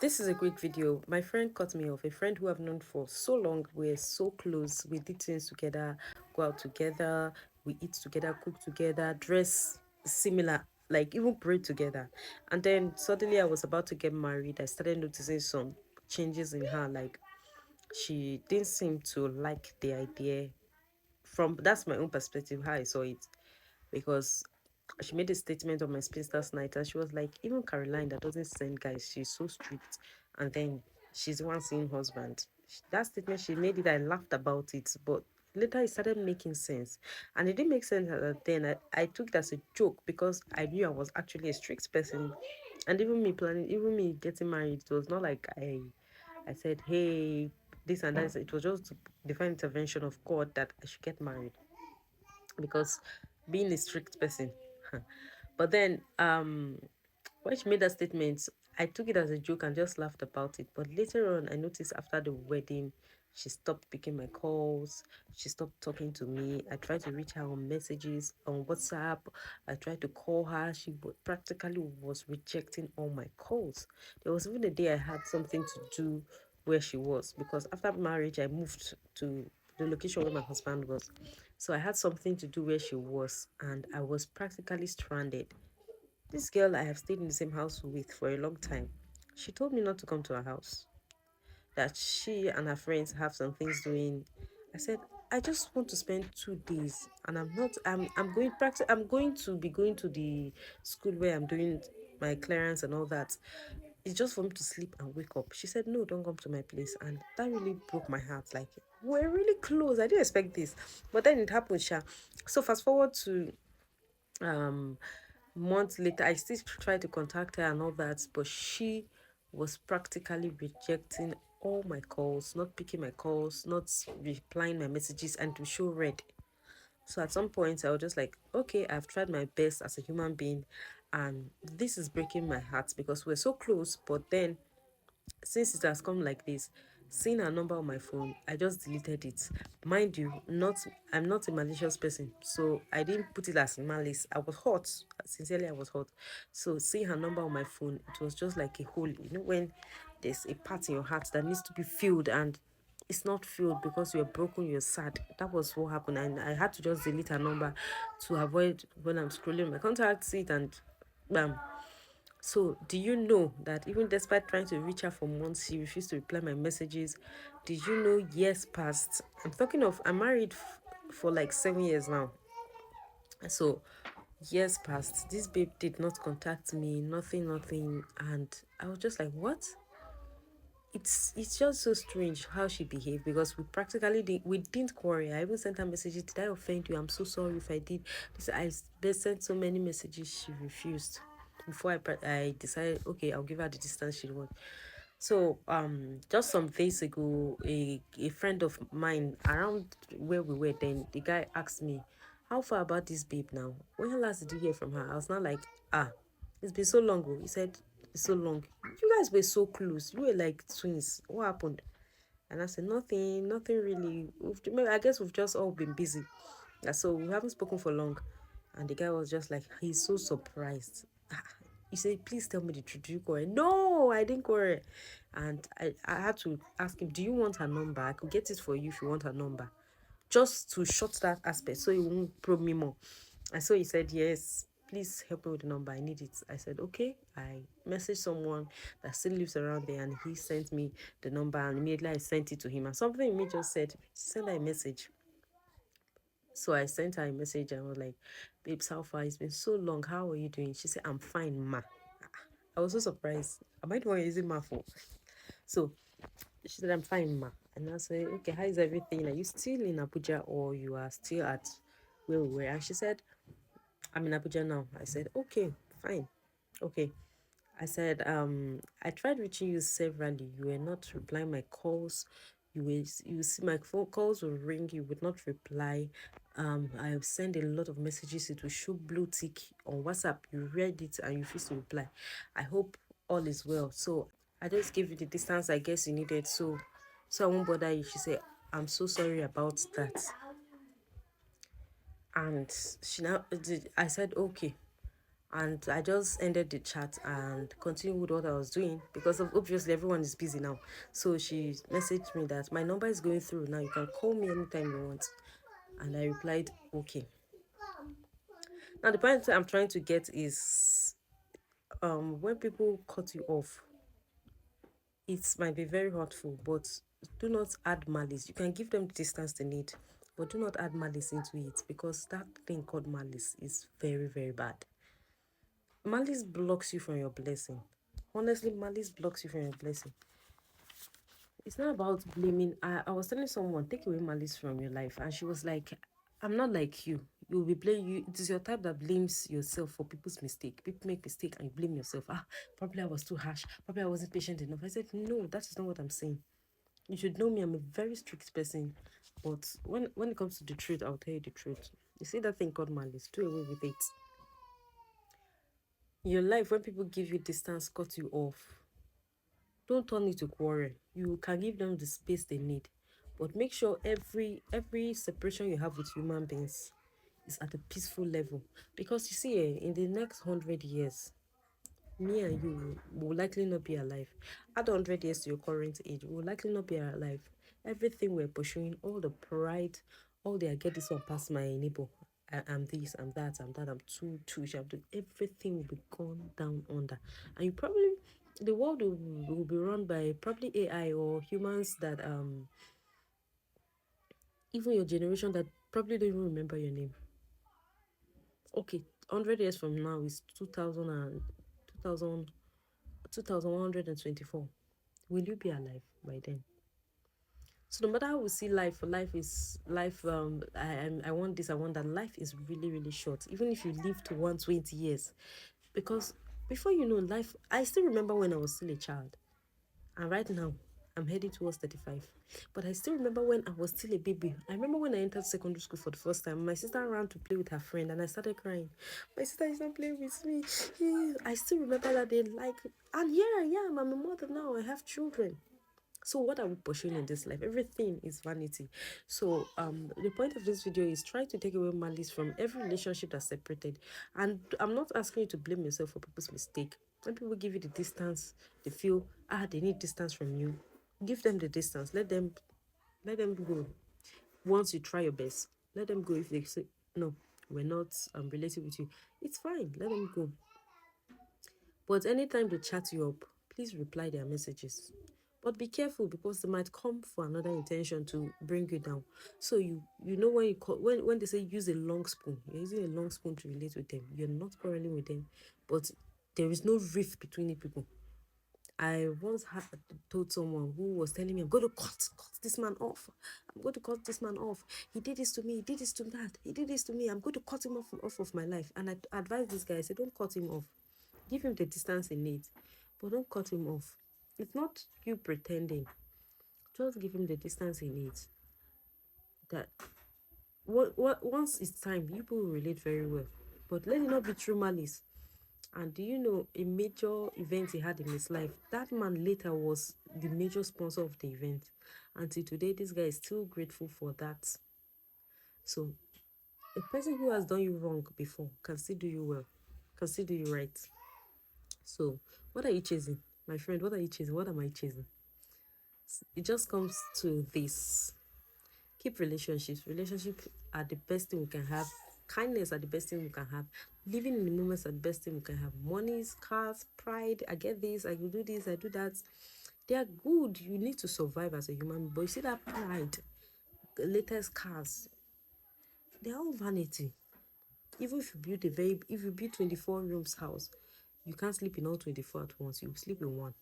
This is a quick video. My friend cut me off. A friend who I've known for so long. We're so close. We did things together, go out together, we eat together, cook together, dress similar, like even pray together. And then suddenly I was about to get married. I started noticing some changes in her. Like she didn't seem to like the idea. From that's my own perspective, how I saw it. Because she made a statement on my spinsters night and she was like, even Caroline that doesn't send guys, she's so strict. And then she's the one seeing husband. That statement she made it, I laughed about it, but later it started making sense. And it didn't make sense at the then. I took it as a joke because I knew I was actually a strict person. And even me getting married, it was not like I said, hey, this and that. It was just divine intervention of God that I should get married because being a strict person. But then when she made that statement, I took it as a joke and just laughed about it. But later on, I noticed after the wedding, she stopped picking my calls. She stopped talking to me. I tried to reach her on messages on WhatsApp. I tried to call her. She practically was rejecting all my calls. There was even a day I had something to do where she was because after marriage, I moved to the location where my husband was. So I had something to do where she was, and I was practically stranded. This girl I have stayed in the same house with for a long time, she told me not to come to her house, that she and her friends have some things doing. I said, I just want to spend 2 days and I'm going to be going to the school where I'm doing my clearance and all that. It's just for me to sleep and wake up. She said, no, don't come to my place. And that really broke my heart. Like, we're really close. I didn't expect this. But then it happened, Sha. So fast forward to um months later, I still tried to contact her and all that, but she was practically rejecting all my calls, not picking my calls, not replying my messages, and to show red. So at some point, I was just like, okay, I've tried my best as a human being, and this is breaking my heart because we're so close, but then since it has come like this, seeing her number on my phone, I just deleted it. Mind you, not I'm not a malicious person, so I didn't put it as malice. I was hot. Sincerely, I was hot. So seeing her number on my phone, it was just like a hole. You know when there's a part in your heart that needs to be filled and it's not filled because you're broken, you're sad. That was what happened, and I had to just delete her number to avoid when I'm scrolling my contacts, see it and bam. So, do you know that even despite trying to reach her for months, she refused to reply my messages? Did you know years passed? I'm married for like 7 years now. So, years passed. This babe did not contact me, nothing, nothing. And I was just like, what? It's just so strange how she behaved because we didn't quarrel. I even sent her messages. Did I offend you? I'm so sorry if I did. Sent so many messages. She refused. Before I decided, okay, I'll give her the distance she wants. So just some days ago, a friend of mine around where we were then, the guy asked me, how far about this babe now? When last did you hear from her? I was not like, it's been so long. Oh. He said, it's so long. You guys were so close. You were like twins. What happened? And I said, nothing, nothing really. I guess we've just all been busy. Yeah, so we haven't spoken for long. And the guy was just like, he's so surprised. He said, please tell me the truth. Did you quarrel? No, I didn't quarrel. And I had to ask him, do you want her number? I could get it for you if you want her number. Just to shut that aspect so he won't probe me more. And so he said, yes, please help me with the number. I need it. I said, okay. I messaged someone that still lives around there and he sent me the number and immediately I sent it to him. And something in me just said, send her a message. So I sent her a message and I was like, babes, how far? It's been so long. How are you doing? She said, I'm fine, ma. I was so surprised. Am I the one using ma for? So she said, I'm fine, ma. And I said, okay, how is everything? Are you still in Abuja or you are still at where we were? And she said, I'm in Abuja now. I said, okay, fine. Okay. I said, I tried reaching you severally. You were not replying my calls. You see my phone calls will ring, you would not reply. I have sent a lot of messages, it will show blue tick on WhatsApp. You read it and you refuse to reply. I hope all is well. So I just gave you the distance I guess you needed. So I won't bother you. She said, I'm so sorry about that. And I said, okay. And I just ended the chat and continued with what I was doing because obviously everyone is busy now. So she messaged me that my number is going through now. You can call me anytime you want. And I replied, okay. Now the point I'm trying to get is when people cut you off, it might be very hurtful, but do not add malice. You can give them the distance they need, but do not add malice into it because that thing called malice is very, very bad. Malice blocks you from your blessing. Honestly, malice blocks you from your blessing. It's not about blaming. I was telling someone, take away malice from your life. And she was like, I'm not like you. You'll be blaming you. It is your type that blames yourself for people's mistake. People make mistake and you blame yourself. Probably I was too harsh. Probably I wasn't patient enough. I said, no, that is not what I'm saying. You should know me. I'm a very strict person. But when it comes to the truth, I'll tell you the truth. You see that thing called malice, do away with it. Your life, when people give you distance, cut you off, don't turn it to quarrel. You can give them the space they need, but make sure every separation you have with human beings is at a peaceful level. Because you see, in the next 100 years, me and you will likely not be alive. Add 100 years to your current age, we will likely not be alive. Everything we're pursuing, all the pride, all the I get this one past my neighbor. I'm this, I'm that, I'm too sharp. Everything will be gone down under. And you probably the world will be run by probably AI or humans that even your generation that probably don't even remember your name. Okay, 100 years from now is 2124. Will you be alive by then? So no matter how we see life, life is life. I want this, I want that. Life is really, really short. Even if you live to 120 years, because before you know life, I still remember when I was still a child, and right now I'm heading towards 35. But I still remember when I was still a baby. I remember when I entered secondary school for the first time. My sister ran to play with her friend, and I started crying. My sister is not playing with me. I still remember that day. Like, and here I am. I'm a mother now. I have children. So what are we pursuing in this life? Everything is vanity. So the point of this video is try to take away malice from every relationship that's separated. And I'm not asking you to blame yourself for people's mistake. When people give you the distance, they feel they need distance from you. Give them the distance. Let them go. Once you try your best, let them go. If they say no, we're not related with you, it's fine. Let them go. But anytime they chat you up, please reply their messages. But be careful because they might come for another intention to bring you down. So you know when you call when they say use a long spoon, you're using a long spoon to relate with them. You're not quarreling with them, but there is no rift between the people. I once told someone who was telling me, I'm going to cut this man off. I'm going to cut this man off. He did this to me. He did this to that. He did this to me. I'm going to cut him off of my life. And I advised this guy, I said, don't cut him off. Give him the distance he needs, but don't cut him off. It's not you pretending. Just give him the distance he needs. That once it's time, people will relate very well. But let it not be true malice. And do you know a major event he had in his life? That man later was the major sponsor of the event. Until today, this guy is still grateful for that. So a person who has done you wrong before can still do you well, can still do you right. So what are you chasing? My friend, what are you chasing? What am I chasing? It just comes to this. Keep relationships. Relationships are the best thing we can have. Kindness are the best thing we can have. Living in the moments are the best thing we can have. Monies, cars, pride. I get this. I will do this. I do that. They are good. You need to survive as a human. But you see that pride, the latest cars, they are all vanity. Even if you build 24 rooms house, you can't sleep in all 24 at once. You sleep in one.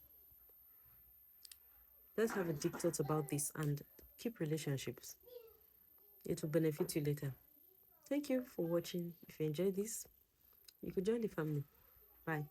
Let's have a deep thought about this and keep relationships. It will benefit you later. Thank you for watching. If you enjoyed this, you could join the family. Bye.